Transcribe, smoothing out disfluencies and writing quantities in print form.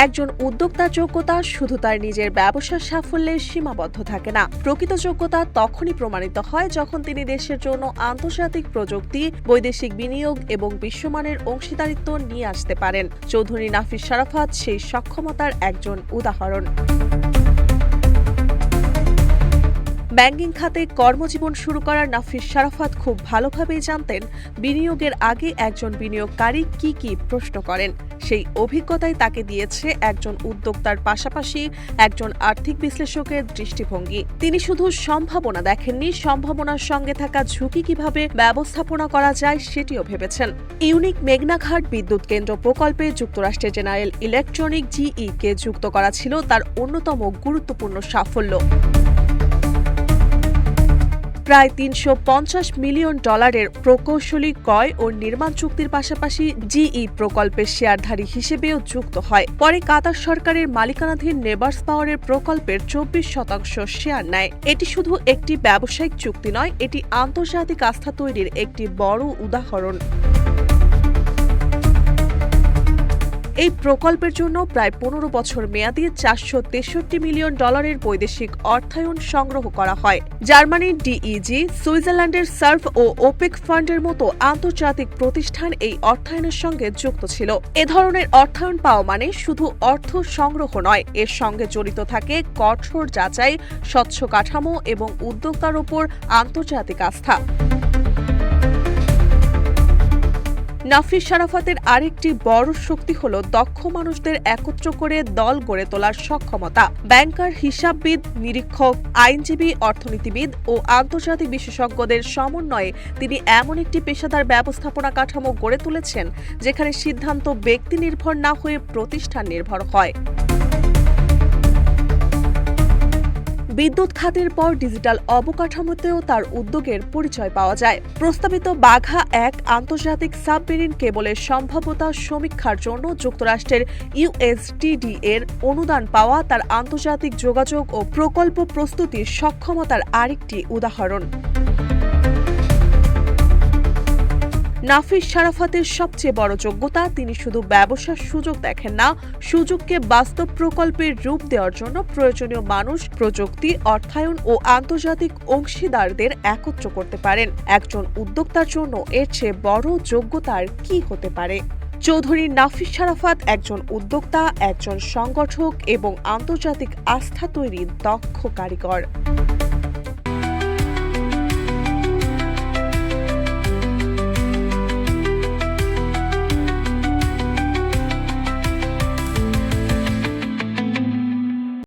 একজন উদ্যোক্তার যোগ্যতা শুধু তার নিজের ব্যবসার সাফল্যে সীমাবদ্ধ থাকে না। প্রকৃত যোগ্যতা তখনই প্রমাণিত হয় যখন তিনি দেশের জন্য আন্তর্জাতিক প্রযুক্তি, বৈদেশিক বিনিয়োগ এবং বিশ্বমানের অংশীদারিত্ব নিয়ে আসতে পারেন। চৌধুরী নাফিস শারাফাত সেই সক্ষমতার একজন উদাহরণ। ব্যাংকিং খাতে কর্মজীবন শুরু করার নাফিস শারাফাত খুব ভালোভাবেই জানতেন বিনিয়োগের আগে একজন বিনিয়োগকারী কি কি প্রশ্ন করেন। সেই অভিজ্ঞতাই তাকে দিয়েছে একজন উদ্যোক্তার পাশাপাশি একজন আর্থিক বিশ্লেষকের দৃষ্টিভঙ্গি। তিনি শুধু সম্ভাবনা দেখেননি, সম্ভাবনার সঙ্গে থাকা ঝুঁকি কিভাবে ব্যবস্থাপনা করা যায় সেটিও ভেবেছেন। ইউনিক মেঘনাঘাট বিদ্যুৎ কেন্দ্র প্রকল্পে যুক্তরাষ্ট্রের জেনারেল ইলেকট্রনিক কে যুক্ত করা ছিল তার অন্যতম গুরুত্বপূর্ণ সাফল্য। প্রায় $350 মিলিয়ন প্রকৌশলী ক্রয় ও নির্মাণ চুক্তির পাশাপাশি প্রকল্পের শেয়ারধারী হিসেবেও যুক্ত হয়। পরে কাতার সরকারের মালিকানাধীন নেবার্স পাওয়ারের প্রকল্পের 24% শেয়ার নেয়। এটি শুধু একটি ব্যবসায়িক চুক্তি নয়, এটি আন্তর্জাতিক আস্থা তৈরির একটি বড় উদাহরণ। এই প্রকল্পের জন্য প্রায় 15 বছর মেয়াদী $463 মিলিয়ন বৈদেশিক অর্থায়ন সংগ্রহ করা হয়। জার্মানির ডিইজি, সুইজারল্যান্ডের সার্ভ ও ওপেক ফান্ডের মতো আন্তর্জাতিক প্রতিষ্ঠান এই অর্থায়নের সঙ্গে যুক্ত ছিল। এ ধরনের অর্থায়ন পাওয়া মানে শুধু অর্থ সংগ্রহ নয়, এর সঙ্গে জড়িত থাকে কঠোর যাচাই, স্বচ্ছ কাঠামো এবং উদ্যোক্তার ওপর আন্তর্জাতিক আস্থা। নাফিস শারাফাতের আরেকটি বড় শক্তি হল দক্ষ মানুষদের একত্র করে দল গড়ে তোলার সক্ষমতা। ব্যাংকার, হিসাববিদ, নিরীক্ষক, আইনজীবী, অর্থনীতিবিদ ও আন্তর্জাতিক বিশেষজ্ঞদের সমন্বয়ে তিনি এমন একটি পেশাদার ব্যবস্থাপনা কাঠামো গড়ে তুলেছেন যেখানে সিদ্ধান্ত ব্যক্তি নির্ভর না হয়ে প্রতিষ্ঠান নির্ভর হয়। বিদ্যুৎ খাতের পর ডিজিটাল অবকাঠামোতেও তার উদ্যোগের পরিচয় পাওয়া যায়। প্রস্তাবিত বাঘা 1 আন্তর্জাতিক সাবমেরিন কেবলের সম্ভাব্যতা সমীক্ষার জন্য যুক্তরাষ্ট্রের USTD এর অনুদান পাওয়া তার আন্তর্জাতিক যোগাযোগ ও প্রকল্প প্রস্তুতির সক্ষমতার আরেকটি উদাহরণ। নাফিস শারাফাতের সবচেয়ে বড় যোগ্যতা, তিনি শুধু ব্যবসার সুযোগ দেখেন না, সুযোগকে বাস্তব প্রকল্পের রূপ দেওয়ার জন্য প্রয়োজনীয় মানুষ, প্রযুক্তি, অর্থায়ন ও আন্তর্জাতিক অংশীদারদের একত্র করতে পারেন। একজন উদ্যোক্তার জন্য এর চেয়ে বড় যোগ্যতার কি হতে পারে? চৌধুরী নাফিস শারাফাত একজন উদ্যোক্তা, একজন সংগঠক এবং আন্তর্জাতিক আস্থা তৈরির দক্ষ কারিগর।